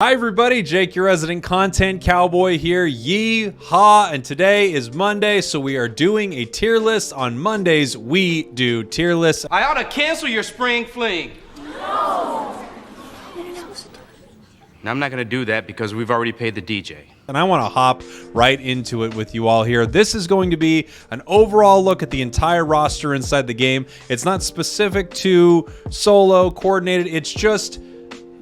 Hi everybody, Jake, your resident content cowboy here, Yeehaw, and today is Monday, so we are doing a tier list. On Mondays, we do tier lists. I ought to cancel your spring fling. No, I'm not gonna do that because we've already paid the DJ. And I want to hop right into it with you all here. This is going to be an overall look at the entire roster inside the game. It's not specific to solo, coordinated, it's just...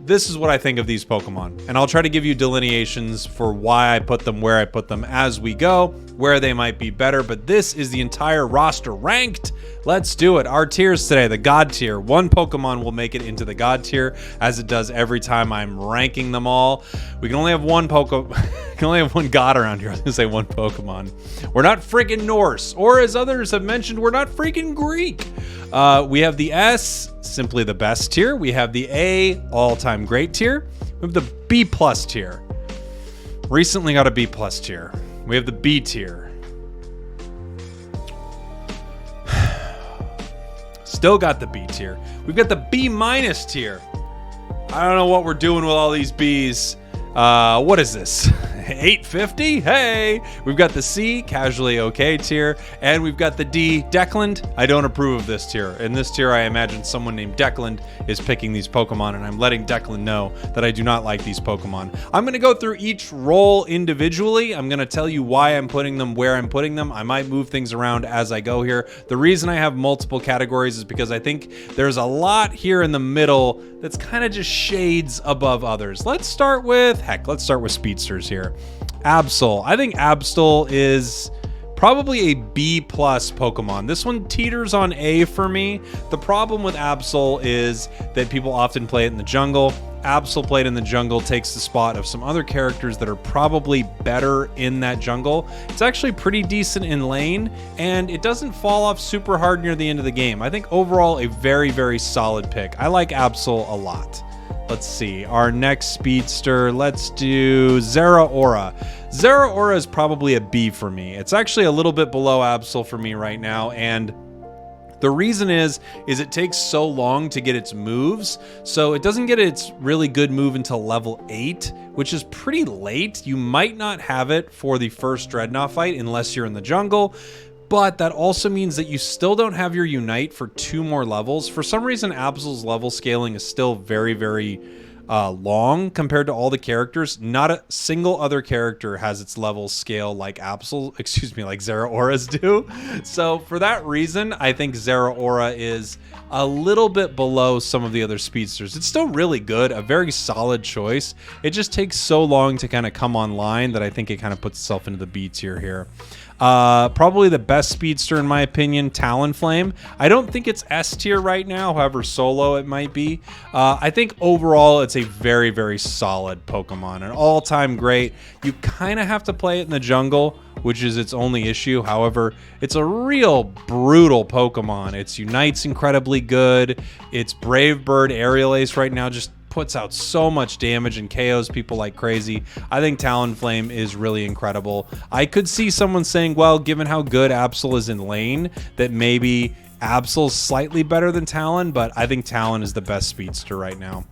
this is what I think of these Pokemon, and I'll try to give you delineations for why I put them where I put them as we go, where they might be better, but this is the entire roster ranked. Let's do it. Our tiers today, the God tier. One Pokemon will make it into the God tier, as it does every time I'm ranking them all. We can only have one can only have one God around here. I was gonna say one Pokemon. We're not freaking Norse, or as others have mentioned, we're not freaking Greek. We have the S, simply the best tier. We have the A, all-time great tier. We have the B plus tier. Recently got a B plus tier. We have the B tier. Still got the B tier. We've got the B minus tier. I don't know what we're doing with all these Bs. What is this? 850? Hey! We've got the C, casually okay tier, and we've got the D, Declan. I don't approve of this tier. In this tier, I imagine someone named Declan is picking these Pokemon, and I'm letting Declan know that I do not like these Pokemon. I'm going to go through each role individually. I'm going to tell you why I'm putting them where I'm putting them. I might move things around as I go here. The reason I have multiple categories is because I think there's a lot here in the middle that's kind of just shades above others. Let's start with Speedsters here. Absol. I think Absol is probably a B plus Pokemon. This one teeters on A for me. The problem with Absol is that people often play it in the jungle. Absol played in the jungle takes the spot of some other characters that are probably better in that jungle. It's actually pretty decent in lane, and it doesn't fall off super hard near the end of the game. I think overall a very, very solid pick. I like Absol a lot. Let's see, our next speedster, let's do Zeraora. Zeraora is probably a B for me. It's actually a little bit below Absol for me right now, and the reason is it takes so long to get its moves, so it doesn't get its really good move until level 8, which is pretty late. You might not have it for the first Dreadnought fight unless you're in the jungle, but that also means that you still don't have your Unite for 2 more levels. For some reason, Absol's level scaling is still very, very long compared to all the characters. Not a single other character has its level scale like Absol, like Zeraora's do. So for that reason, I think Zeraora is a little bit below some of the other speedsters. It's still really good, a very solid choice. It just takes so long to kind of come online that I think it kind of puts itself into the B tier here. Probably the best speedster in my opinion, Talonflame. I don't think it's S tier right now, however solo it might be. I think overall it's a very, very solid Pokemon, an all-time great. You kind of have to play it in the jungle, which is its only issue. However, it's a real brutal Pokemon. Its Unite's incredibly good. Its Brave Bird Aerial Ace right now just puts out so much damage and KOs people like crazy. I think Talonflame is really incredible. I could see someone saying, well, given how good Absol is in lane, that maybe Absol's slightly better than Talon, but I think Talon is the best speedster right now.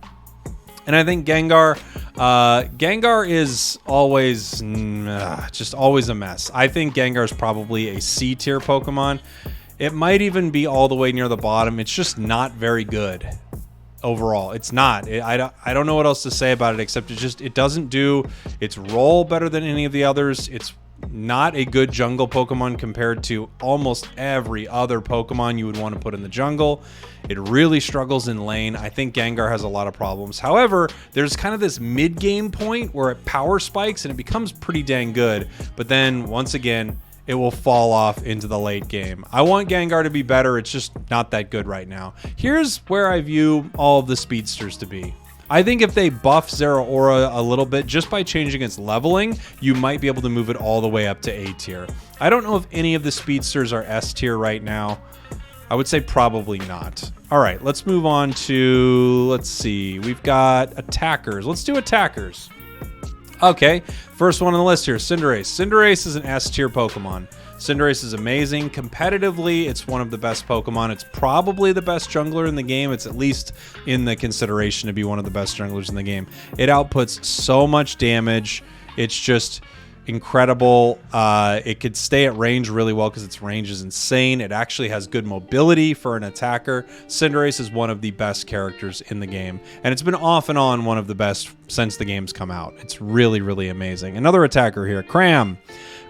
And I think Gengar, Gengar is always, just always a mess. I think Gengar is probably a C tier Pokemon. It might even be all the way near the bottom. It's just not very good. Overall, it's not. I don't know what else to say about it except it doesn't do its role better than any of the others. It's not a good jungle Pokemon compared to almost every other Pokemon you would want to put in the jungle. It really struggles in lane. I think Gengar has a lot of problems. However, there's kind of this mid-game point where it power spikes and it becomes pretty dang good. But then once again, it will fall off into the late game. I want Gengar to be better. It's just not that good right now. Here's where I view all of the speedsters to be. I think if they buff Zeraora a little bit, just by changing its leveling, you might be able to move it all the way up to A tier. I don't know if any of the speedsters are S tier right now. I would say probably not. All right, let's move on to, let's see. We've got attackers. Let's do attackers. Okay, first one on the list here, Cinderace. Cinderace is an S tier Pokemon. Cinderace is amazing. Competitively, it's one of the best Pokemon. It's probably the best jungler in the game. It's at least in the consideration to be one of the best junglers in the game. It outputs so much damage. It's just incredible. It could stay at range really well because its range is insane. It actually has good mobility for an attacker. Cinderace is one of the best characters in the game, and it's been off and on one of the best since the game's come out. It's really, really amazing. Another attacker here, Cram.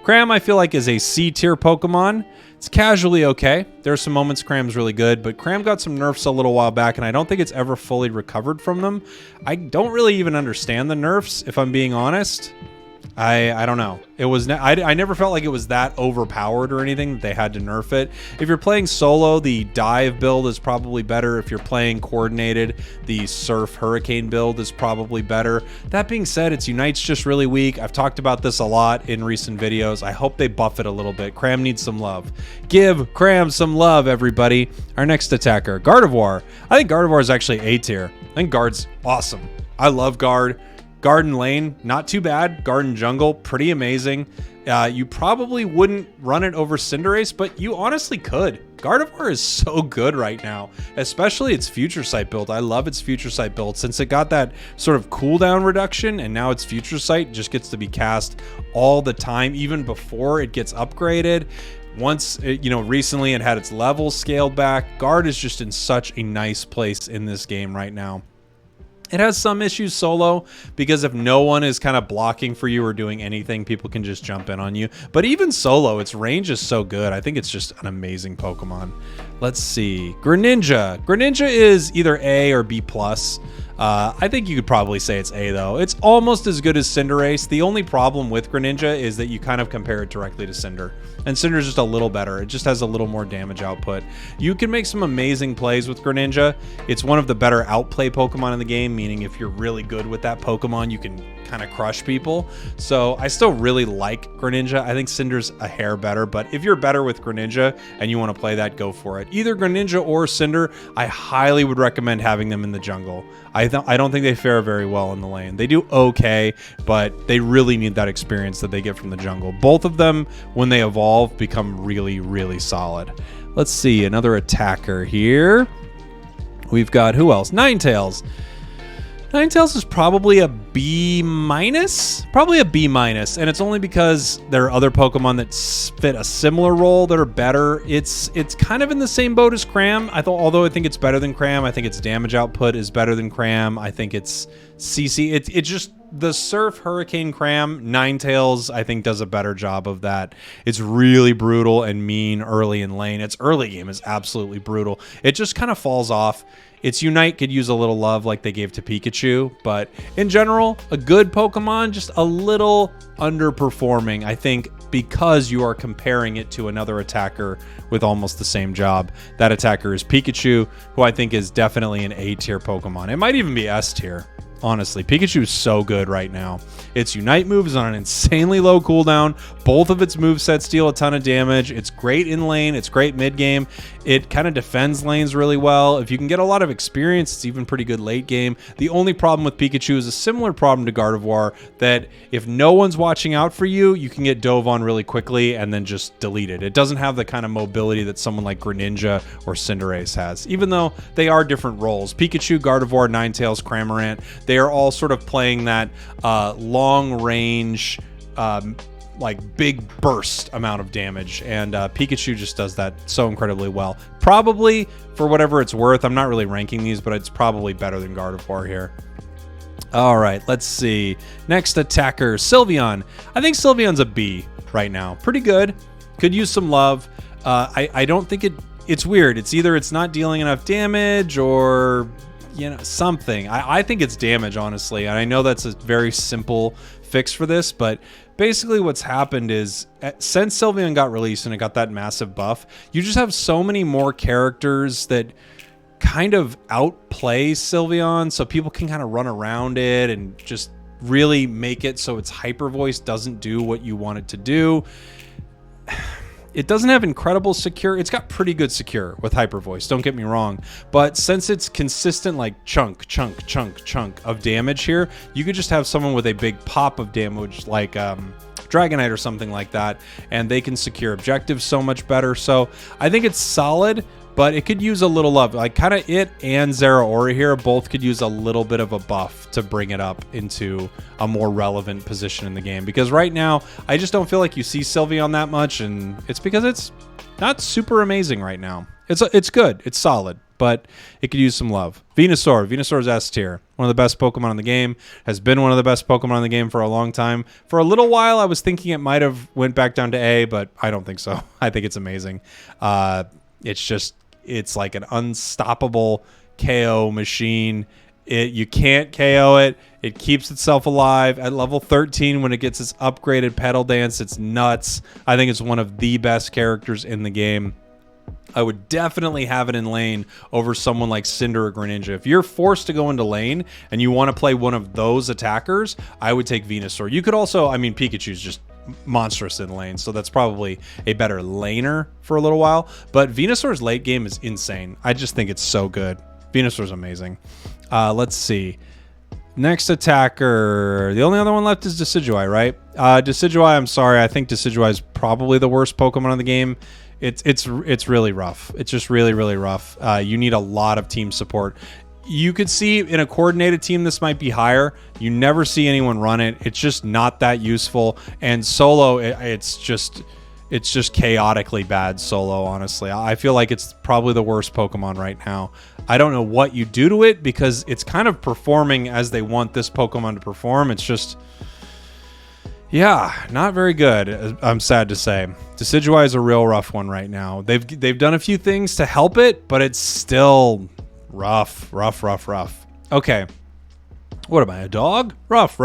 Cram, I feel like, is a C-tier Pokemon. It's casually okay. There are some moments Cram's really good, but Cram got some nerfs a little while back, and I don't think it's ever fully recovered from them. I don't really even understand the nerfs, if I'm being honest. I don't know. It was I never felt like it was that overpowered or anything that they had to nerf it. If you're playing solo, the dive build is probably better. If you're playing coordinated, the surf hurricane build is probably better. That being said, its Unite's just really weak. I've talked about this a lot in recent videos. I hope they buff it a little bit. Cram needs some love. Give Cram some love, everybody. Our next attacker, Gardevoir. I think Gardevoir is actually A tier. I think Guard's awesome. I love Guard. Garden Lane, not too bad. Garden Jungle, pretty amazing. You probably wouldn't run it over Cinderace, but you honestly could. Gardevoir is so good right now, especially its Future Sight build. I love its Future Sight build since it got that sort of cooldown reduction, and now its Future Sight just gets to be cast all the time, even before it gets upgraded. Once, recently it had its levels scaled back. Guard is just in such a nice place in this game right now. It has some issues solo because if no one is kind of blocking for you or doing anything, people can just jump in on you. But even solo, its range is so good. I think it's just an amazing Pokemon. Let's see. Greninja. Greninja is either A or B+. I think you could probably say it's A, though. It's almost as good as Cinderace. The only problem with Greninja is that you kind of compare it directly to Cinder. And Cinder's just a little better. It just has a little more damage output. You can make some amazing plays with Greninja. It's one of the better outplay Pokemon in the game, meaning if you're really good with that Pokemon, you can kind of crush people. So I still really like Greninja. I think Cinder's a hair better, but if you're better with Greninja and you want to play that, go for it. Either Greninja or Cinder, I highly would recommend having them in the jungle. I don't think they fare very well in the lane. They do okay, but they really need that experience that they get from the jungle. Both of them, when they evolve, become really, really solid. Let's see, another attacker here. We've got, who else? Ninetales. Ninetales is probably a B-, probably a B-, and it's only because there are other Pokemon that fit a similar role that are better. It's kind of in the same boat as Cram. Although I think it's better than Cram. I think its damage output is better than Cram. I think it's CC. It's just the Surf Hurricane Cram. Ninetales, I think, does a better job of that. It's really brutal and mean early in lane. Its early game is absolutely brutal. It just kind of falls off. Its Unite could use a little love like they gave to Pikachu, but in general, a good Pokemon, just a little underperforming, I think, because you are comparing it to another attacker with almost the same job. That attacker is Pikachu, who I think is definitely an A-tier Pokemon. It might even be S-tier. Honestly, Pikachu is so good right now. Its Unite move is on an insanely low cooldown. Both of its movesets deal a ton of damage. It's great in lane. It's great mid game. It kind of defends lanes really well. If you can get a lot of experience, it's even pretty good late game. The only problem with Pikachu is a similar problem to Gardevoir, that if no one's watching out for you, you can get dove on really quickly and then just delete it. It doesn't have the kind of mobility that someone like Greninja or Cinderace has, even though they are different roles. Pikachu, Gardevoir, Ninetales, Cramorant, they are all sort of playing that long range, like big burst amount of damage, and Pikachu just does that so incredibly well. Probably, for whatever it's worth, I'm not really ranking these, but it's probably better than Gardevoir here. All right, let's see. Next attacker, Sylveon. I think Sylveon's a B right now. Pretty good. Could use some love. I don't think it's weird. It's either it's not dealing enough damage or something. I think it's damage, honestly, and I know that's a very simple fix for this, but basically what's happened is since Sylveon got released and it got that massive buff, you just have so many more characters that kind of outplay Sylveon, so people can kind of run around it and just really make it so its hyper voice doesn't do what you want it to do. It doesn't have incredible secure. It's got pretty good secure with hyper voice, don't get me wrong. But since it's consistent like chunk of damage here, you could just have someone with a big pop of damage like Dragonite or something like that, and they can secure objectives so much better. So I think it's solid, but it could use a little love. Like kind of it and Zeraora here both could use a little bit of a buff to bring it up into a more relevant position in the game. Because right now, I just don't feel like you see Sylveon that much, and it's because it's not super amazing right now. It's good, it's solid, but it could use some love. Venusaur's S tier. One of the best Pokemon in the game. Has been one of the best Pokemon in the game for a long time. For a little while, I was thinking it might have went back down to A, but I don't think so. I think it's amazing. It's like an unstoppable KO machine. You can't KO it. It keeps itself alive. At level 13, when it gets its upgraded Petal Dance, it's nuts. I think it's one of the best characters in the game. I would definitely have it in lane over someone like Cinder or Greninja. If you're forced to go into lane and you want to play one of those attackers, I would take Venusaur. You could also, I mean, Pikachu's just monstrous in lane, so that's probably a better laner for a little while. But Venusaur's late game is insane. I just think it's so good. Venusaur's amazing. Let's see. Next attacker. The only other one left is Decidueye, right? Decidueye, I'm sorry. I think Decidueye is probably the worst Pokemon in the game. It's really rough. It's just really, really rough. You need a lot of team support. You could see in a coordinated team this might be higher. You never see anyone run it. It's just not that useful. And solo, it's just chaotically bad solo, honestly. I feel like it's probably the worst Pokemon right now. I don't know what you do to it because it's kind of performing as they want this Pokemon to perform. It's just, yeah, not very good. I'm sad to say. Decidueye is a real rough one right now. They've done a few things to help it, but it's still rough. Okay. What am I, a dog? Rough.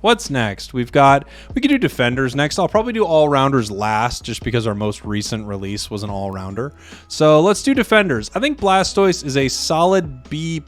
What's next? We could do defenders next. I'll probably do all-rounders last just because our most recent release was an all-rounder. So let's do defenders. I think Blastoise is a solid B+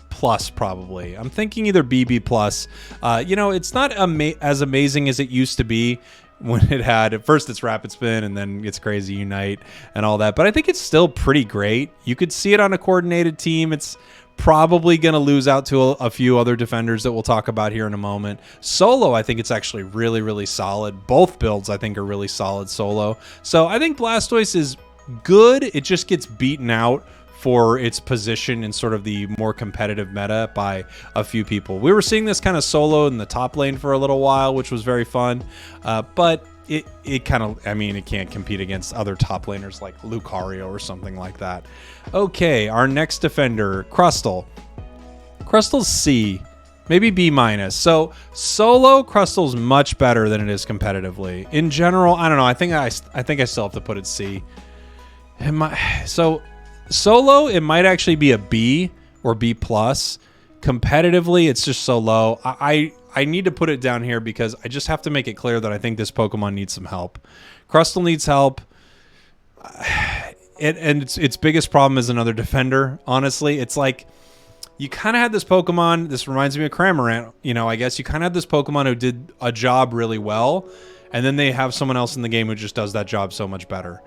probably. I'm thinking either B+. It's not as amazing as it used to be when it had, at first it's Rapid Spin and then it's Crazy Unite and all that. But I think it's still pretty great. You could see it on a coordinated team. It's probably going to lose out to a few other defenders that we'll talk about here in a moment. Solo, I think it's actually really, really solid. Both builds, I think, are really solid solo. So I think Blastoise is good. It just gets beaten out for its position in sort of the more competitive meta by a few people. We were seeing this kind of solo in the top lane for a little while, which was very fun. But it kind of, I mean, it can't compete against other top laners like Lucario or something like that. Okay, our next defender, Crustal. Crustal's C, maybe B-. So solo, Crustal's much better than it is competitively. In general, I don't know. I think I still have to put it C. So solo, it might actually be a B or B+. Competitively, it's just so low. I need to put it down here because I just have to make it clear that I think this Pokemon needs some help. Crustal needs help. And its biggest problem is another defender, honestly. It's like you kind of had this Pokemon. This reminds me of Cramorant. I guess you kind of had this Pokemon who did a job really well, and then they have someone else in the game who just does that job so much better.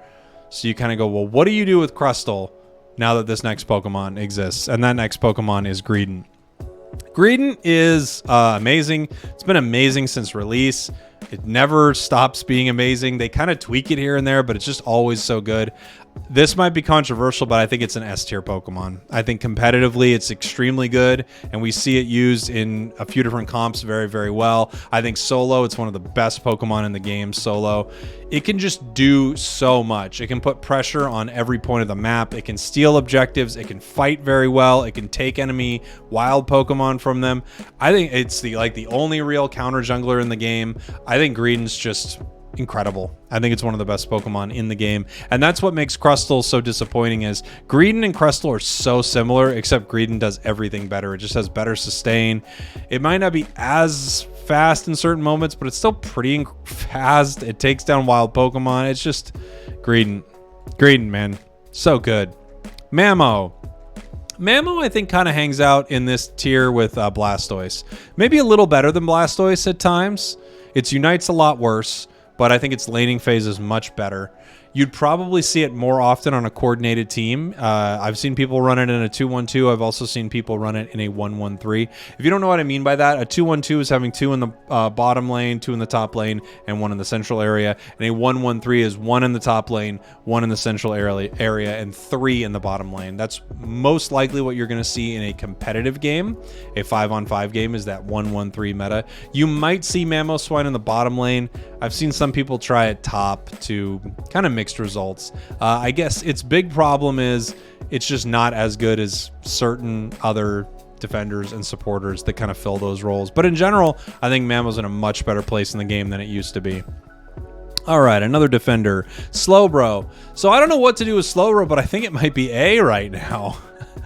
So you kind of go, well, what do you do with Crustal now that this next Pokemon exists? And that next Pokemon is Greedent. Greedent is amazing. It's been amazing since release. It never stops being amazing. They kind of tweak it here and there, but it's just always so good. This might be controversial, but I think it's an S tier Pokemon. I think competitively it's extremely good, and we see it used in a few different comps very, very well. I think solo, it's one of the best Pokemon in the game, solo. It can just do so much. It can put pressure on every point of the map. It can steal objectives. It can fight very well. It can take enemy wild Pokemon from them. I think it's the only real counter jungler in the game. I think Greedent's just incredible. I think it's one of the best Pokemon in the game, and that's what makes Crustal so disappointing. Is Greedent and Crustal are so similar, except Greedent does everything better. It just has better sustain. It might not be as fast in certain moments, but it's still pretty fast. It takes down wild Pokemon. It's just Greedent, man, so good. Mammo, I think kind of hangs out in this tier with Blastoise. Maybe a little better than Blastoise at times. Its Unite's a lot worse, but I think its laning phase is much better. You'd probably see it more often on a coordinated team. I've seen people run it in a 2-1-2. I've also seen people run it in a 1-1-3. If you don't know what I mean by that, a 2-1-2 is having 2 in the bottom lane, 2 in the top lane, and 1 in the central area. And a 1-1-3 is 1 in the top lane, 1 in the central area, and 3 in the bottom lane. That's most likely what you're going to see in a competitive game. A 5-on-5 game is that 1-1-3 meta. You might see Mamoswine in the bottom lane. I've seen some people try it top to kind of mixed results. I guess its big problem is it's just not as good as certain other defenders and supporters that kind of fill those roles. But in general, I think Mamo's in a much better place in the game than it used to be. All right, another defender, Slowbro. So I don't know what to do with Slowbro, but I think it might be A right now.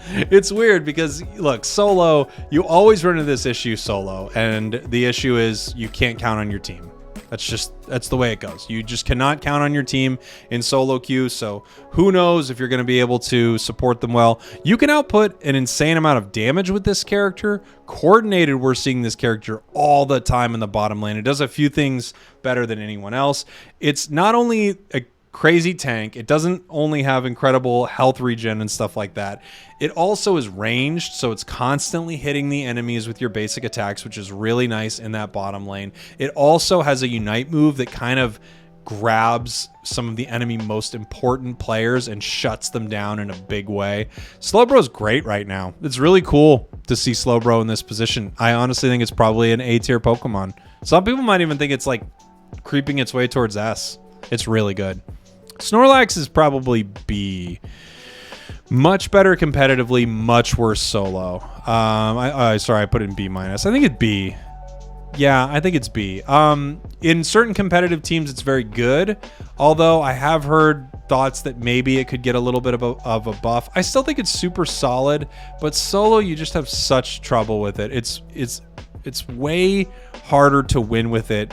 It's weird because, look, solo, you always run into this issue solo, and the issue is you can't count on your team. That's the way it goes. You just cannot count on your team in solo queue, so who knows if you're going to be able to support them well. You can output an insane amount of damage with this character. Coordinated, we're seeing this character all the time in the bottom lane. It does a few things better than anyone else. It's not only a crazy tank, it doesn't only have incredible health regen and stuff like that, it also is ranged, so it's constantly hitting the enemies with your basic attacks, which is really nice in that bottom lane. It also has a unite move that kind of grabs some of the enemy most important players and shuts them down in a big way. Slowbro's great right now. It's really cool to see Slowbro in this position. I honestly think it's probably an A tier Pokemon. Some people might even think it's like creeping its way towards S. It's really good. Snorlax is probably B. Much better competitively, much worse solo. Sorry, I put it in B-. I think it's B. Yeah, I think it's B. In certain competitive teams, it's very good. Although I have heard thoughts that maybe it could get a little bit of a buff. I still think it's super solid, but solo, you just have such trouble with it. It's way harder to win with it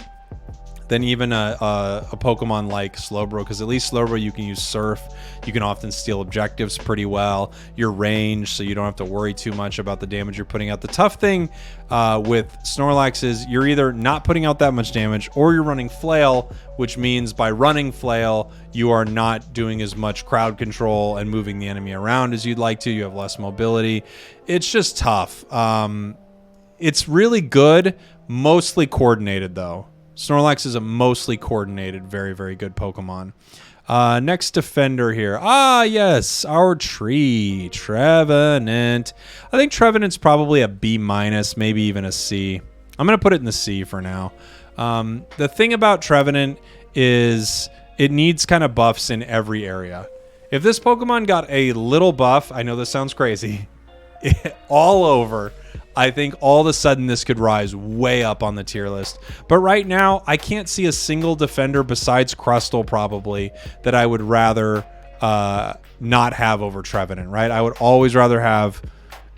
than even a Pokemon like Slowbro, because at least Slowbro you can use Surf. You can often steal objectives pretty well. You're ranged, so you don't have to worry too much about the damage you're putting out. The tough thing with Snorlax is you're either not putting out that much damage or you're running Flail, which means by running Flail, you are not doing as much crowd control and moving the enemy around as you'd like to. You have less mobility. It's just tough. It's really good, mostly coordinated though. Snorlax is a mostly coordinated, very, very good Pokemon. Next defender here. Yes, our tree, Trevenant. I think Trevenant's probably a B-, maybe even a C. I'm going to put it in the C for now. The thing about Trevenant is it needs kind of buffs in every area. If this Pokemon got a little buff, I know this sounds crazy, all over, I think all of a sudden this could rise way up on the tier list. But right now, I can't see a single defender besides Crustal probably that I would rather not have over Trevenant, right? I would always rather have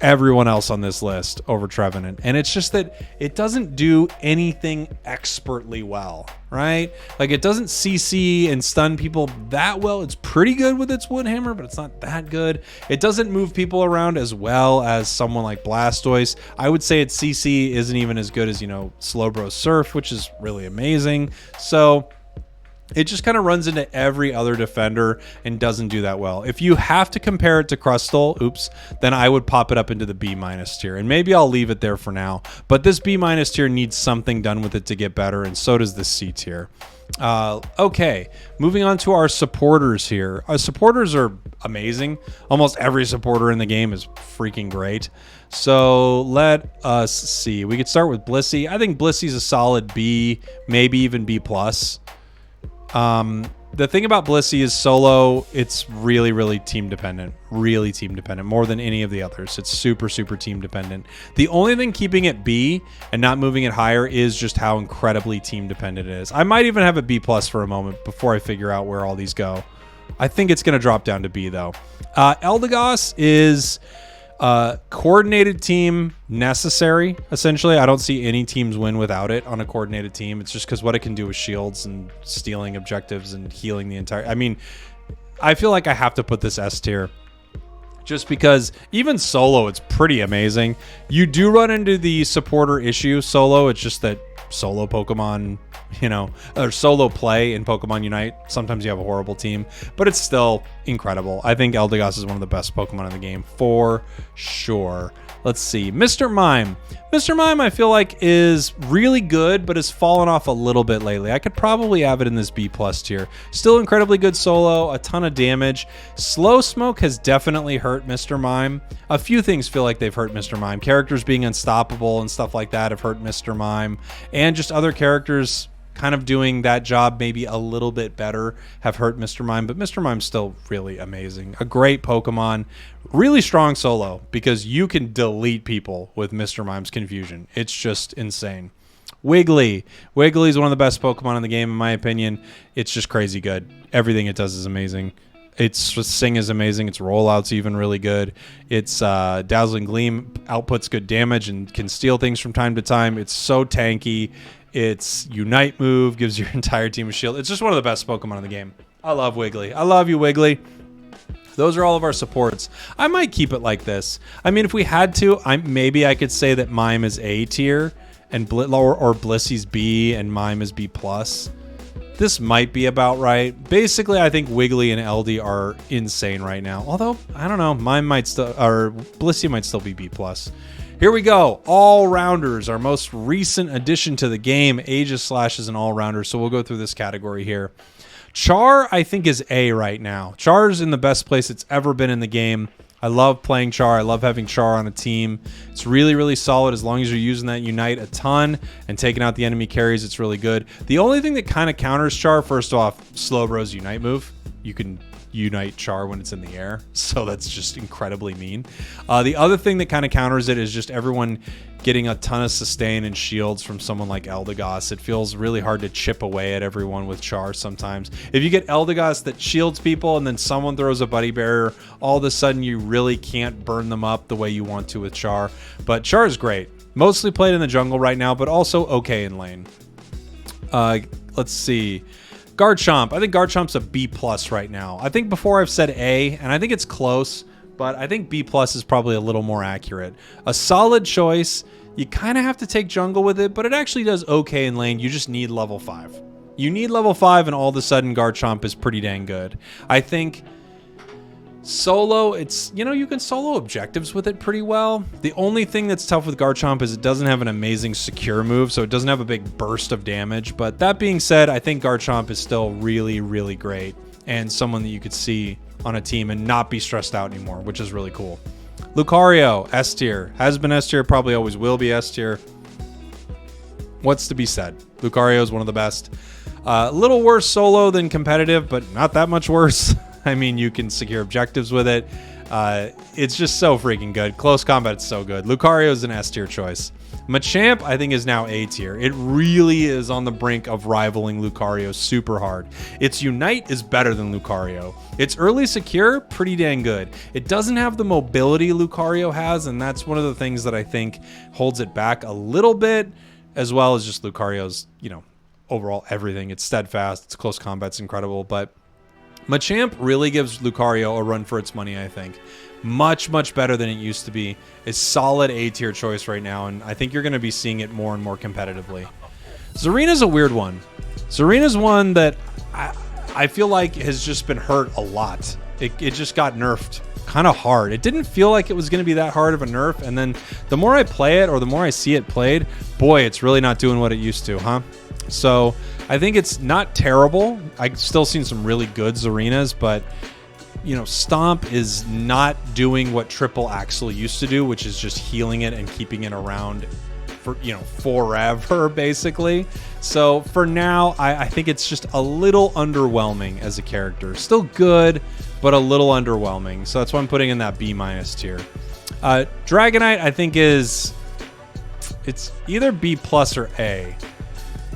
everyone else on this list over Trevenant. And it's just that it doesn't do anything expertly well, right? Like it doesn't CC and stun people that well. It's pretty good with its Wood Hammer, but it's not that good. It doesn't move people around as well as someone like Blastoise. I would say its CC isn't even as good as, Slowbro Surf, which is really amazing. So it just kind of runs into every other defender and doesn't do that well. If you have to compare it to Crustal, then I would pop it up into the B- tier. And maybe I'll leave it there for now. But this B- tier needs something done with it to get better, and so does the C tier. Okay, moving on to our supporters here. Our supporters are amazing. Almost every supporter in the game is freaking great. So let us see. We could start with Blissey. I think Blissey's a solid B, maybe even B+. The thing about Blissey is solo, it's really, really team dependent. Really team dependent, more than any of the others. It's super, super team dependent. The only thing keeping it B and not moving it higher is just how incredibly team dependent it is. I might even have a B+ for a moment before I figure out where all these go. I think it's going to drop down to B though. Eldegoss is coordinated team necessary, essentially. I don't see any teams win without it on a coordinated team. It's just because what it can do with shields and stealing objectives and healing the entire... I mean, I feel like I have to put this S tier just because even solo, it's pretty amazing. You do run into the supporter issue solo. It's just that solo Pokemon you know, or solo play in Pokemon Unite. Sometimes you have a horrible team, but it's still incredible. I think Eldegoss is one of the best Pokemon in the game for sure. Let's see. Mr. Mime. Mr. Mime, I feel like, is really good, but has fallen off a little bit lately. I could probably have it in this B+ tier. Still incredibly good solo, a ton of damage. Slow Smoke has definitely hurt Mr. Mime. A few things feel like they've hurt Mr. Mime. Characters being unstoppable and stuff like that have hurt Mr. Mime. And just other characters kind of doing that job maybe a little bit better have hurt Mr. Mime, but Mr. Mime's still really amazing. A great Pokemon, really strong solo because you can delete people with Mr. Mime's confusion. It's just insane. Wiggly. Wiggly is one of the best Pokemon in the game in my opinion. It's just crazy good. Everything it does is amazing. Its Sing is amazing. Its rollout's even really good. Its Dazzling Gleam outputs good damage and can steal things from time to time. It's so tanky. Its Unite move gives your entire team a shield. It's just one of the best Pokemon in the game. I love Wiggly. I love you, Wiggly. Those are all of our supports. I might keep it like this. I mean, if we had to, maybe I could say that Mime is A tier and or Blissey's B and Mime is B+. This might be about right. Basically, I think Wiggly and LD are insane right now. Although, I don't know, Mime might still, or Blissey might still be B+. Here we go. All-Rounders, our most recent addition to the game. Aegislash is an all-rounder, so we'll go through this category here. Char, I think, is A right now. Char's in the best place it's ever been in the game. I love playing Char. I love having Char on a team. It's really, really solid as long as you're using that Unite a ton and taking out the enemy carries. It's really good. The only thing that kind of counters Char, first off, Slowbro's Unite move. You can Unite Char when it's in the air, so that's just incredibly mean. The other thing that kind of counters it is just everyone getting a ton of sustain and shields from someone like Eldegoss. It feels really hard to chip away at everyone with Char sometimes. If you get Eldegoss that shields people and then someone throws a buddy barrier, all of a sudden you really can't burn them up the way you want to with Char. But Char is great. Mostly played in the jungle right now, but also okay in lane. Let's see. Garchomp. I think Garchomp's a B+ right now. I think before I've said A, and I think it's close, but I think B+ is probably a little more accurate. A solid choice. You kind of have to take jungle with it, but it actually does okay in lane. You just need level 5. You need level 5, and all of a sudden Garchomp is pretty dang good. I think solo, it's, you know, you can solo objectives with it pretty well. The only thing that's tough with Garchomp is it doesn't have an amazing secure move, so it doesn't have a big burst of damage. But that being said, I think Garchomp is still really, really great and someone that you could see on a team and not be stressed out anymore, which is really cool. Lucario, S tier. Has been S tier, probably always will be S tier. What's to be said? Lucario is one of the best. A little worse solo than competitive, but not that much worse. I mean, you can secure objectives with it. It's just so freaking good. Close combat is so good. Lucario is an S tier choice. Machamp, I think, is now A tier. It really is on the brink of rivaling Lucario super hard. Its Unite is better than Lucario. Its early secure, pretty dang good. It doesn't have the mobility Lucario has, and that's one of the things that I think holds it back a little bit, as well as just Lucario's, you know, overall everything. It's steadfast, its close combat's incredible, but Machamp really gives Lucario a run for its money, I think. Much, much better than it used to be. It's solid A tier choice right now, and I think you're going to be seeing it more and more competitively. Zarina's a weird one. Zarina's one that I feel like has just been hurt a lot. It just got nerfed kind of hard. It didn't feel like it was going to be that hard of a nerf, and then the more I play it or the more I see it played, boy, it's really not doing what it used to, huh? So I think it's not terrible. I've still seen some really good Zarinas, but you know, Stomp is not doing what Triple Axel used to do, which is just healing it and keeping it around for, you know, forever, basically. So for now, I think it's just a little underwhelming as a character. Still good, but a little underwhelming. So that's why I'm putting in that B- tier. Dragonite, I think it's either B+ or A.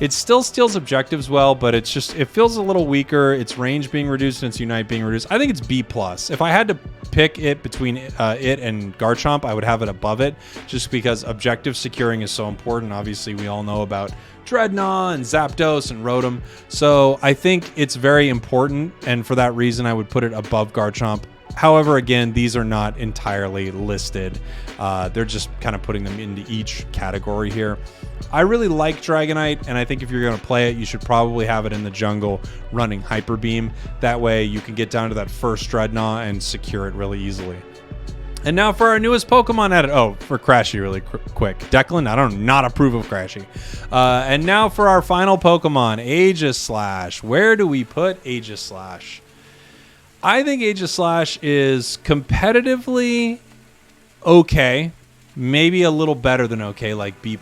It still steals objectives well, but it feels a little weaker. Its range being reduced and its Unite being reduced. I think it's B+. If I had to pick it between it and Garchomp, I would have it above it, just because objective securing is so important. Obviously, we all know about Dreadnought and Zapdos and Rotom. So I think it's very important, and for that reason, I would put it above Garchomp. However, again, these are not entirely listed. They're just kind of putting them into each category here. I really like Dragonite, and I think if you're going to play it, you should probably have it in the jungle running Hyper Beam. That way you can get down to that first Dreadnought and secure it really easily. And now for our newest Pokemon added. Oh, for Crashy really quick. Declan, I don't not approve of Crashy. And now for our final Pokemon, Aegislash. Where do we put Aegislash? I think Aegislash is competitively okay. Maybe a little better than okay, like B+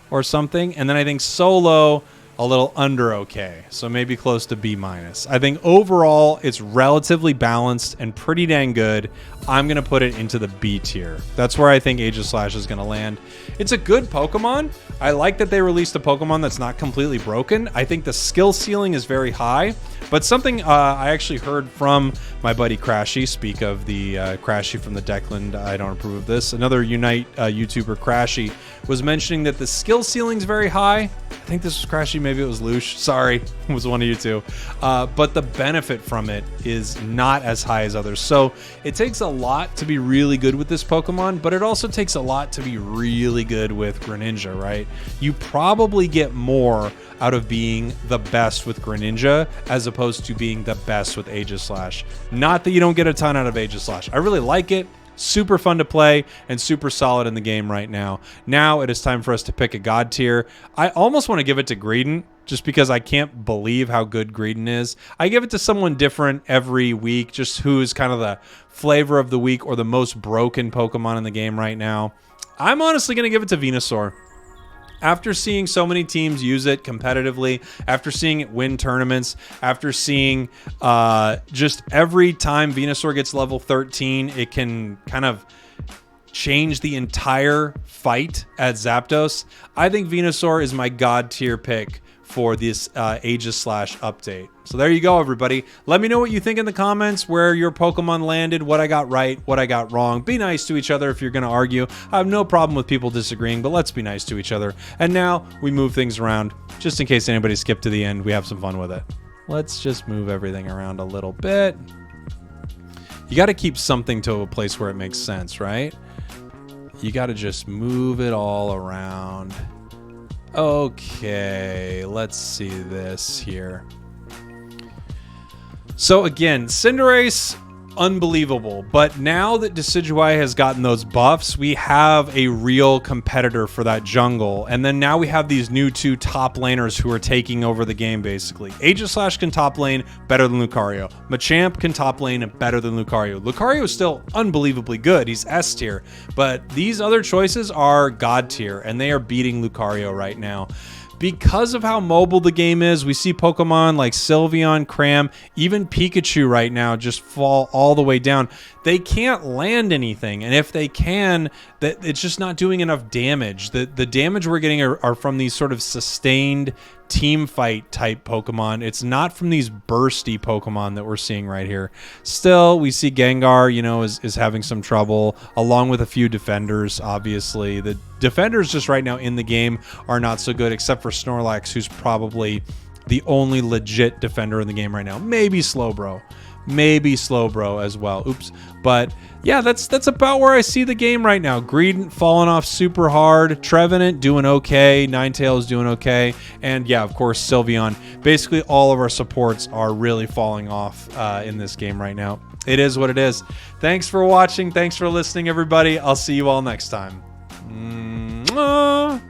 or something. And then I think solo, a little under okay. So maybe close to B-. I think overall it's relatively balanced and pretty dang good. I'm going to put it into the B tier. That's where I think Aegislash is going to land. It's a good Pokemon. I like that they released a Pokemon that's not completely broken. I think the skill ceiling is very high. But something I actually heard from my buddy Crashy, speak of the Crashy from the Declan, I don't approve of this. Another Unite YouTuber, Crashy, was mentioning that the skill ceiling's very high. I think this was Crashy, maybe it was Lush. Sorry, it was one of you two. But the benefit from it is not as high as others. So it takes a lot to be really good with this Pokemon, but it also takes a lot to be really good with Greninja, right? You probably get more out of being the best with Greninja as opposed to being the best with Aegislash. Not that you don't get a ton out of Aegislash. I really like it. Super fun to play and super solid in the game right now. Now it is time for us to pick a God tier. I almost want to give it to Greedent just because I can't believe how good Greedent is. I give it to someone different every week, just who's kind of the flavor of the week or the most broken Pokemon in the game right now. I'm honestly going to give it to Venusaur. After seeing so many teams use it competitively, after seeing it win tournaments, after seeing just every time Venusaur gets level 13, it can kind of change the entire fight at Zapdos. I think Venusaur is my God tier pick for this Aegislash update. So there you go, everybody. Let me know what you think in the comments, where your Pokemon landed, what I got right, what I got wrong. Be nice to each other if you're going to argue. I have no problem with people disagreeing, but let's be nice to each other. And now we move things around. Just in case anybody skipped to the end, we have some fun with it. Let's just move everything around a little bit. You got to keep something to a place where it makes sense, right? You got to just move it all around. Okay, let's see this here. So again, Cinderace, unbelievable. But now that Decidueye has gotten those buffs, we have a real competitor for that jungle. And then now we have these new two top laners who are taking over the game, basically. Aegislash can top lane better than Lucario. Machamp can top lane better than Lucario. Lucario is still unbelievably good. He's S tier. But these other choices are God tier, and they are beating Lucario right now. Because of how mobile the game is, we see Pokemon like Sylveon, Cram, even Pikachu right now just fall all the way down. They can't land anything, and if they can, it's just not doing enough damage. The damage we're getting are from these sort of sustained team fight type Pokemon. It's not from these bursty Pokemon that we're seeing right here. Still, we see Gengar, you know, is having some trouble, along with a few defenders, obviously. The defenders just right now in the game are not so good, except for Snorlax, who's probably the only legit defender in the game right now. Maybe Slowbro. Maybe Slowbro as well. Oops. But yeah, that's about where I see the game right now. Greedent falling off super hard. Trevenant doing okay. Ninetales doing okay. And yeah, of course, Sylveon. Basically, all of our supports are really falling off in this game right now. It is what it is. Thanks for watching. Thanks for listening, everybody. I'll see you all next time.